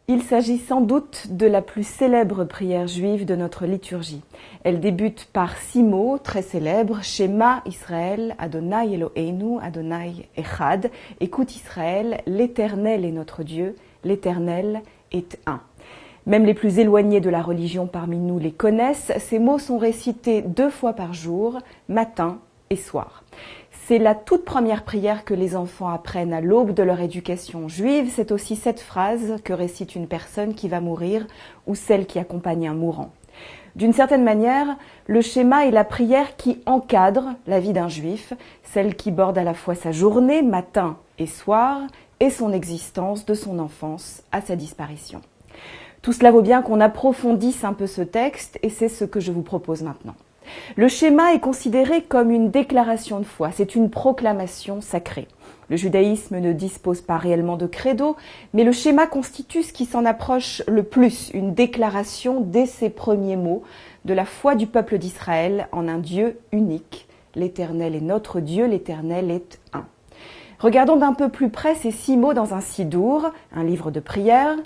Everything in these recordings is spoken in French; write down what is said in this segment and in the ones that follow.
Il s'agit sans doute de la plus célèbre prière juive de notre liturgie. Elle débute par 6 mots très célèbres, Shema Israël, Adonai Eloheinu, Adonai Echad. Écoute Israël, l'Éternel est notre Dieu, l'Éternel est un. Même les plus éloignés de la religion parmi nous les connaissent. Ces mots sont récités 2 fois par jour, matin et soir. C'est la toute première prière que les enfants apprennent à l'aube de leur éducation juive. C'est aussi cette phrase que récite une personne qui va mourir ou celle qui accompagne un mourant. D'une certaine manière, le schéma est la prière qui encadre la vie d'un juif, celle qui borde à la fois sa journée, matin et soir, et son existence de son enfance à sa disparition. Tout cela vaut bien qu'on approfondisse un peu ce texte et c'est ce que je vous propose maintenant. Le schéma est considéré comme une déclaration de foi, c'est une proclamation sacrée. Le judaïsme ne dispose pas réellement de credo, mais le schéma constitue ce qui s'en approche le plus, une déclaration dès ses premiers mots de la foi du peuple d'Israël en un Dieu unique. L'Éternel est notre Dieu, l'Éternel est un. Regardons d'un peu plus près ces 6 mots dans un sidour, un livre de prière.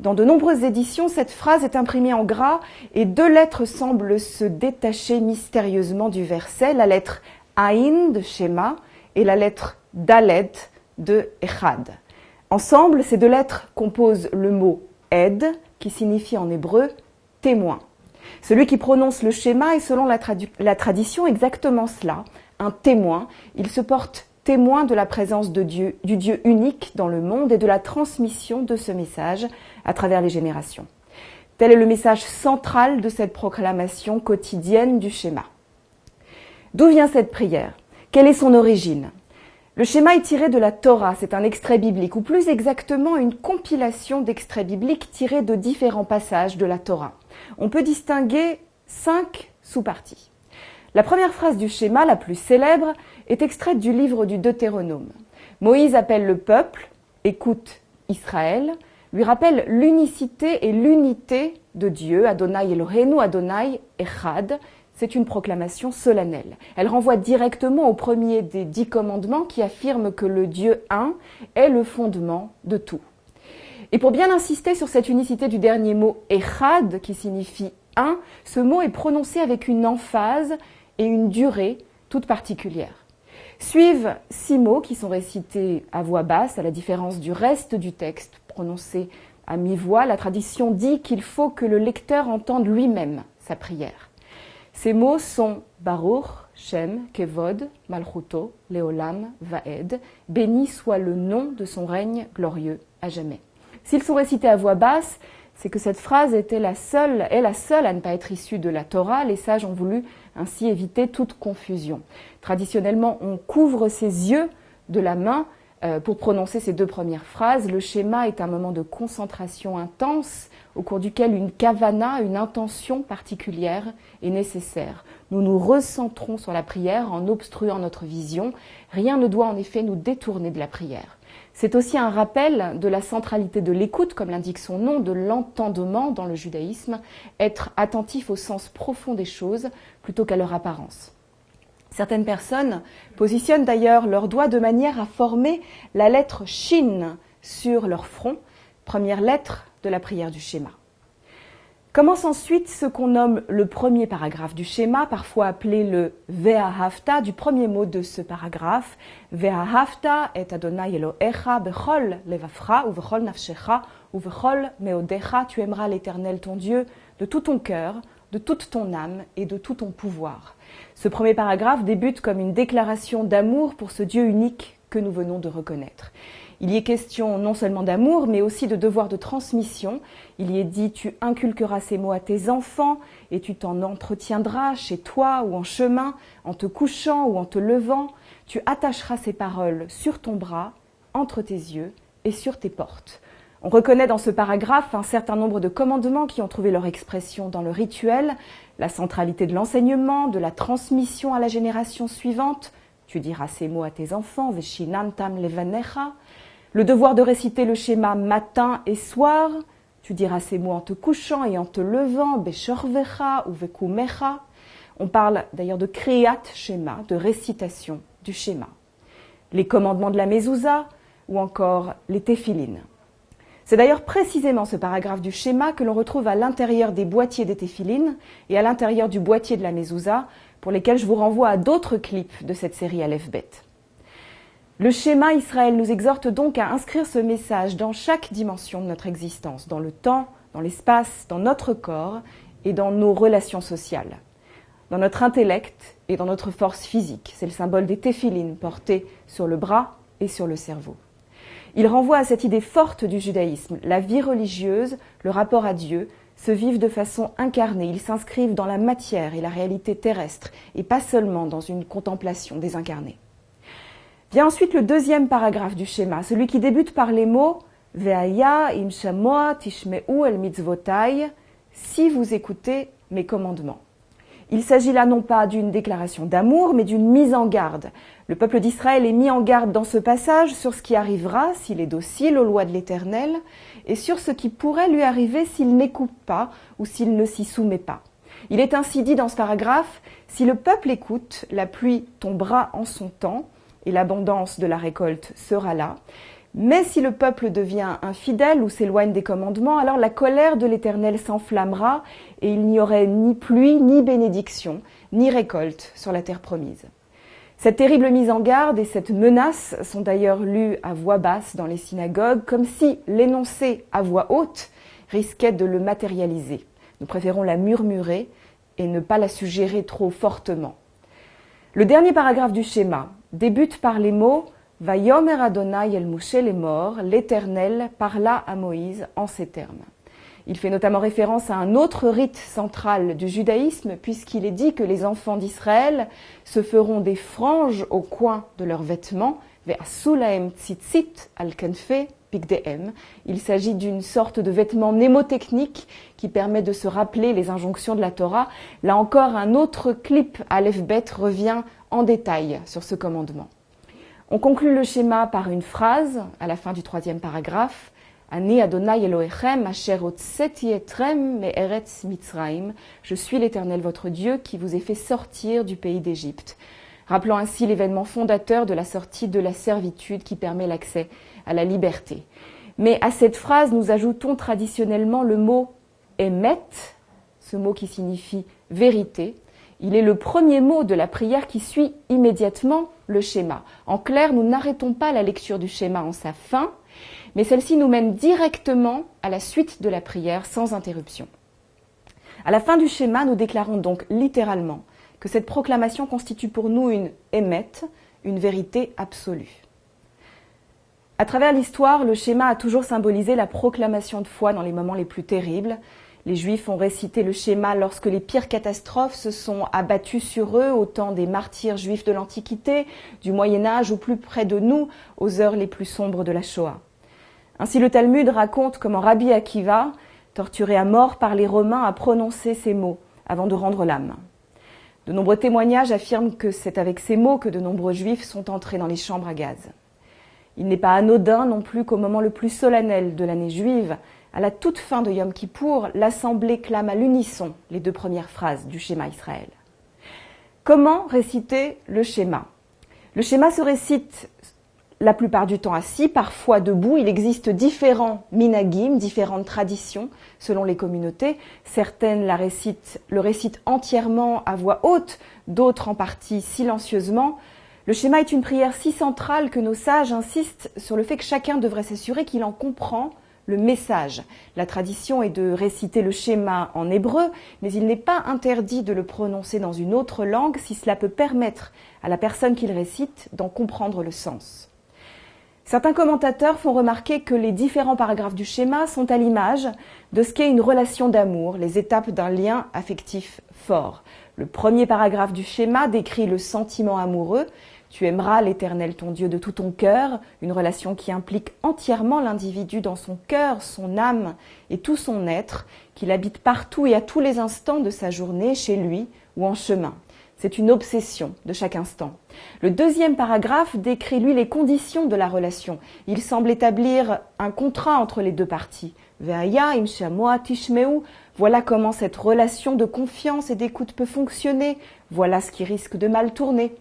Dans de nombreuses éditions, cette phrase est imprimée en gras et 2 lettres semblent se détacher mystérieusement du verset, la lettre Aïn de Shema et la lettre Dalet de Echad. Ensemble, ces 2 lettres composent le mot Ed, qui signifie en hébreu témoin. Celui qui prononce le schéma est selon la tradition exactement cela, un témoin. Il se porte témoin de la présence de Dieu, du Dieu unique dans le monde et de la transmission de ce message à travers les générations. Tel est le message central de cette proclamation quotidienne du schéma. D'où vient cette prière? Quelle est son origine? Le schéma est tiré de la Torah, c'est un extrait biblique, ou plus exactement une compilation d'extraits bibliques tirés de différents passages de la Torah. On peut distinguer 5 sous-parties. La première phrase du schéma, la plus célèbre, est extraite du livre du Deutéronome. Moïse appelle le peuple, écoute Israël, lui rappelle l'unicité et l'unité de Dieu, Adonai Eloheinu, Adonai Echad. C'est une proclamation solennelle. Elle renvoie directement au premier des 10 commandements qui affirme que le Dieu un est le fondement de tout. Et pour bien insister sur cette unicité du dernier mot Echad, qui signifie un, ce mot est prononcé avec une emphase et une durée toute particulière. Suivent 6 mots qui sont récités à voix basse, à la différence du reste du texte prononcé à mi-voix. La tradition dit qu'il faut que le lecteur entende lui-même sa prière. Ces mots sont Baruch, Shem, Kevod, Malchuto, Leolam, Vaed. Béni soit le nom de son règne glorieux à jamais. S'ils sont récités à voix basse, c'est que cette phrase est la seule à ne pas être issue de la Torah. Les sages ont voulu ainsi éviter toute confusion. Traditionnellement, on couvre ses yeux de la main pour prononcer ces 2 premières phrases. Le schéma est un moment de concentration intense au cours duquel une kavana, une intention particulière est nécessaire. Nous nous recentrons sur la prière en obstruant notre vision. Rien ne doit en effet nous détourner de la prière. C'est aussi un rappel de la centralité de l'écoute, comme l'indique son nom, de l'entendement dans le judaïsme, être attentif au sens profond des choses plutôt qu'à leur apparence. Certaines personnes positionnent d'ailleurs leurs doigts de manière à former la lettre Shin sur leur front, première lettre de la prière du schéma. Commence ensuite ce qu'on nomme le premier paragraphe du schéma, parfois appelé le Ve'ahavta, du premier mot de ce paragraphe. Ve'ahavta et Adonai Elohecha bechol levavcha ou bechol nafshecha ou bechol meodecha. Tu aimeras l'Éternel ton Dieu de tout ton cœur, de toute ton âme et de tout ton pouvoir. Ce premier paragraphe débute comme une déclaration d'amour pour ce Dieu unique que nous venons de reconnaître. Il y est question non seulement d'amour, mais aussi de devoir de transmission. Il y est dit « Tu inculqueras ces mots à tes enfants et tu t'en entretiendras chez toi ou en chemin, en te couchant ou en te levant. Tu attacheras ces paroles sur ton bras, entre tes yeux et sur tes portes. » On reconnaît dans ce paragraphe un certain nombre de commandements qui ont trouvé leur expression dans le rituel, la centralité de l'enseignement, de la transmission à la génération suivante. Tu diras ces mots à tes enfants, « Veshinam tam levanecha » le devoir de réciter le schéma matin et soir, tu diras ces mots en te couchant et en te levant, beshorvecha ou vekumecha. On parle d'ailleurs de kriyat schéma, de récitation du schéma. Les commandements de la mezouza ou encore les téphilines. C'est d'ailleurs précisément ce paragraphe du schéma que l'on retrouve à l'intérieur des boîtiers des téphilines et à l'intérieur du boîtier de la mezouza, pour lesquels je vous renvoie à d'autres clips de cette série Aleph Bet. Le schéma Israël nous exhorte donc à inscrire ce message dans chaque dimension de notre existence, dans le temps, dans l'espace, dans notre corps et dans nos relations sociales, dans notre intellect et dans notre force physique. C'est le symbole des téphilines portés sur le bras et sur le cerveau. Il renvoie à cette idée forte du judaïsme. La vie religieuse, le rapport à Dieu, se vivent de façon incarnée. Ils s'inscrivent dans la matière et la réalité terrestre, et pas seulement dans une contemplation désincarnée. Vient ensuite le deuxième paragraphe du schéma, celui qui débute par les mots « Ve'aya im shamoa tishme'u el mitzvotai » « Si vous écoutez mes commandements ». Il s'agit là non pas d'une déclaration d'amour, mais d'une mise en garde. Le peuple d'Israël est mis en garde dans ce passage sur ce qui arrivera s'il est docile aux lois de l'Éternel et sur ce qui pourrait lui arriver s'il n'écoute pas ou s'il ne s'y soumet pas. Il est ainsi dit dans ce paragraphe, « Si le peuple écoute, la pluie tombera en son temps et l'abondance de la récolte sera là. Mais si le peuple devient infidèle ou s'éloigne des commandements, alors la colère de l'Éternel s'enflammera et il n'y aurait ni pluie, ni bénédiction, ni récolte sur la terre promise. » Cette terrible mise en garde et cette menace sont d'ailleurs lues à voix basse dans les synagogues, comme si l'énoncé à voix haute risquait de le matérialiser. Nous préférons la murmurer et ne pas la suggérer trop fortement. Le dernier paragraphe du schéma débute par les mots « Vayomer Adonai el Moshe lemor » l'Éternel parla à Moïse en ces termes. Il fait notamment référence à un autre rite central du judaïsme, puisqu'il est dit que les enfants d'Israël se feront des franges au coin de leurs vêtements, « Ve'asu lahem tzitzit al kenfe pigdehem ». Il s'agit d'une sorte de vêtement mnémotechnique qui permet de se rappeler les injonctions de la Torah. Là encore, un autre clip Aleph Bet revient en détail sur ce commandement. On conclut le schéma par une phrase, à la fin du troisième paragraphe, « Ani Adonai Elohechem asher hotzeti etrem me'eretz Mitzraim » « Je suis l'Éternel votre Dieu qui vous ai fait sortir du pays d'Égypte », rappelant ainsi l'événement fondateur de la sortie de la servitude qui permet l'accès à la liberté. Mais à cette phrase, nous ajoutons traditionnellement le mot « emet », ce mot qui signifie « vérité ». Il est le premier mot de la prière qui suit immédiatement le schéma. En clair, nous n'arrêtons pas la lecture du schéma en sa fin, mais celle-ci nous mène directement à la suite de la prière sans interruption. À la fin du schéma, nous déclarons donc littéralement que cette proclamation constitue pour nous une émette, une vérité absolue. À travers l'histoire, le schéma a toujours symbolisé la proclamation de foi dans les moments les plus terribles. Les Juifs ont récité le schéma lorsque les pires catastrophes se sont abattues sur eux au temps des martyrs juifs de l'Antiquité, du Moyen-Âge ou plus près de nous, aux heures les plus sombres de la Shoah. Ainsi, le Talmud raconte comment Rabbi Akiva, torturé à mort par les Romains, a prononcé ces mots avant de rendre l'âme. De nombreux témoignages affirment que c'est avec ces mots que de nombreux Juifs sont entrés dans les chambres à gaz. Il n'est pas anodin non plus qu'au moment le plus solennel de l'année juive, à la toute fin de Yom Kippour, l'Assemblée clame à l'unisson les deux premières phrases du schéma Israël. Comment réciter le schéma ? Le schéma se récite la plupart du temps assis, parfois debout. Il existe différents minagim, différentes traditions selon les communautés. Certaines le récitent entièrement à voix haute, d'autres en partie silencieusement. Le schéma est une prière si centrale que nos sages insistent sur le fait que chacun devrait s'assurer qu'il en comprend le message. La tradition est de réciter le schéma en hébreu, mais il n'est pas interdit de le prononcer dans une autre langue si cela peut permettre à la personne qui le récite d'en comprendre le sens. Certains commentateurs font remarquer que les différents paragraphes du schéma sont à l'image de ce qu'est une relation d'amour, les étapes d'un lien affectif fort. Le premier paragraphe du schéma décrit le sentiment amoureux. Tu aimeras l'Éternel ton Dieu de tout ton cœur, une relation qui implique entièrement l'individu dans son cœur, son âme et tout son être, qu'il habite partout et à tous les instants de sa journée, chez lui ou en chemin. C'est une obsession de chaque instant. Le deuxième paragraphe décrit, lui, les conditions de la relation. Il semble établir un contrat entre les deux parties. Ve'aya im shamoa tishmeu. Voilà comment cette relation de confiance et d'écoute peut fonctionner. Voilà ce qui risque de mal tourner.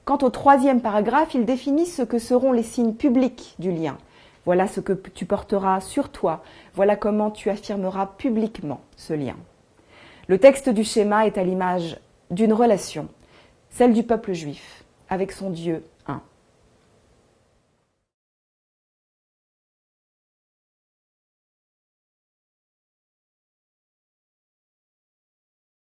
Quant au troisième paragraphe, il définit ce que seront les signes publics du lien. Voilà ce que tu porteras sur toi. Voilà comment tu affirmeras publiquement ce lien. Le texte du schéma est à l'image d'une relation, celle du peuple juif, avec son Dieu